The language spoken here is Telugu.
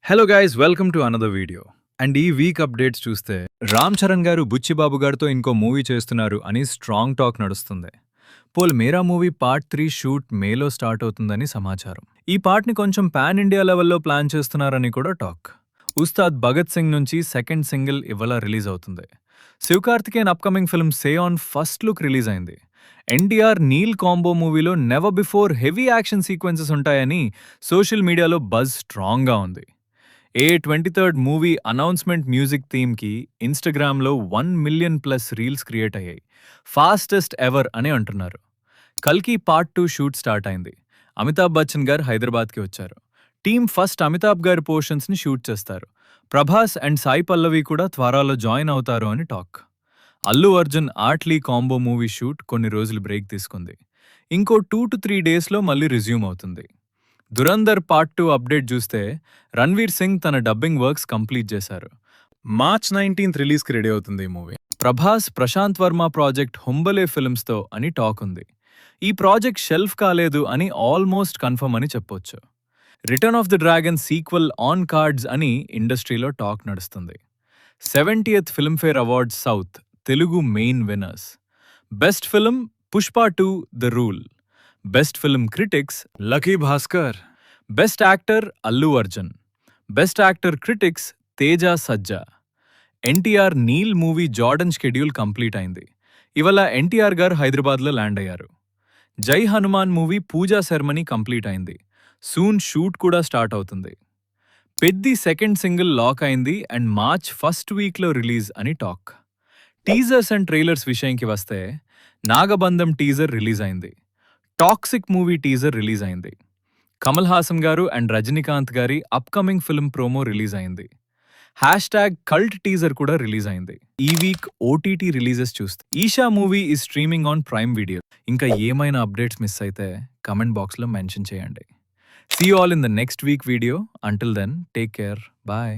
Hello guys, welcome to another video. And ఈ వీక్ అప్డేట్స్ చూస్తే రామ్ చరణ్ గారు బుచ్చిబాబు గారితో ఇంకో మూవీ చేస్తున్నారు అని స్ట్రాంగ్ టాక్ నడుస్తుంది. పోల్ మేరా మూవీ పార్ట్ 3 షూట్ మేలో స్టార్ట్ అవుతుందని సమాచారం. ఈ పార్ట్ని కొంచెం పాన్ ఇండియా లెవెల్లో ప్లాన్ చేస్తున్నారని కూడా టాక్. ఉస్తాద్ భగత్ సింగ్ నుంచి సెకండ్ సింగిల్ ఇవాళ రిలీజ్ అవుతుంది. Sivakarthikeyan upcoming film say on first look release అయింది. ఎన్టీఆర్ నీల్ కాంబో మూవీలో never before heavy action sequences ఉంటాయని సోషల్ మీడియాలో బజ్ స్ట్రాంగ్గా ఉంది. A23 మూవీ అనౌన్స్మెంట్ మ్యూజిక్ థీమ్కి ఇన్స్టాగ్రామ్లో 1 మిలియన్ ప్లస్ రీల్స్ క్రియేట్ అయ్యాయి. ఫాస్టెస్ట్ ఎవర్ అని అంటున్నారు. కల్కి పార్ట్ 2 షూట్ స్టార్ట్ అయింది. అమితాబ్ బచ్చన్ గారు హైదరాబాద్కి వచ్చారు. టీమ్ ఫస్ట్ అమితాబ్ గారి పోర్షన్స్ని షూట్ చేస్తారు. ప్రభాస్ అండ్ సాయి పల్లవి కూడా త్వరలో జాయిన్ అవుతారు అని talk. Allu Arjun Atlee combo movie shoot కొన్ని రోజులు బ్రేక్ తీసుకుంది. ఇంకో 2 to 3 డేస్లో మళ్ళీ రిజ్యూమ్ అవుతుంది. దురందర్ పార్ట్ 2 అప్డేట్ చూస్తే రణ్వీర్ సింగ్ తన డబ్బింగ్ వర్క్స్ కంప్లీట్ చేశారు. మార్చ్ 19th రిలీజ్కి రెడీ అవుతుంది ఈ మూవీ. ప్రభాస్ ప్రశాంత్ వర్మ ప్రాజెక్ట్ హుంబలే ఫిల్మ్స్తో అని టాక్ ఉంది. ఈ ప్రాజెక్ట్ షెల్ఫ్ కాలేదు అని ఆల్మోస్ట్ కన్ఫర్మ్ అని చెప్పొచ్చు. Return of the dragon sequel on cards అని ఇండస్ట్రీలో టాక్ నడుస్తుంది. 70th Filmfare awards south Telugu main winners. Best film Pushpa 2 the rule. Best film critics lucky Bhaskar. Best actor Allu Arjun. Best actor critics Teja Sajja. NTR Neel movie Jordan schedule complete అయింది. ఇవాళ ఎన్టీఆర్ గారు హైదరాబాద్లో ల్యాండ్ అయ్యారు. Jai Hanuman movie pooja ceremony complete అయింది. సూన్ షూట్ కూడా స్టార్ట్ అవుతుంది. పెద్ది సెకండ్ సింగిల్ లాక్ అయింది అండ్ మార్చ్ ఫస్ట్ వీక్లో రిలీజ్ అని టాక్. టీజర్స్ అండ్ ట్రైలర్స్ విషయంకి వస్తే నాగబంధం టీజర్ రిలీజ్ అయింది. టాక్సిక్ మూవీ టీజర్ రిలీజ్ అయింది. కమల్ హాసన్ గారు అండ్ రజనీకాంత్ గారి అప్కమింగ్ ఫిల్మ్ ప్రోమో రిలీజ్ అయింది. #కల్ట్ టీజర్ కూడా రిలీజ్ అయింది. ఈ వీక్ ఓటీటీ రిలీజెస్ చూస్తే ఈషా మూవీ ఈ స్ట్రీమింగ్ ఆన్ ప్రైమ్ వీడియో. ఇంకా ఏమైనా అప్డేట్స్ మిస్ అయితే కమెంట్ బాక్స్లో మెన్షన్ చేయండి. See all in the next week video. Until then take care. Bye.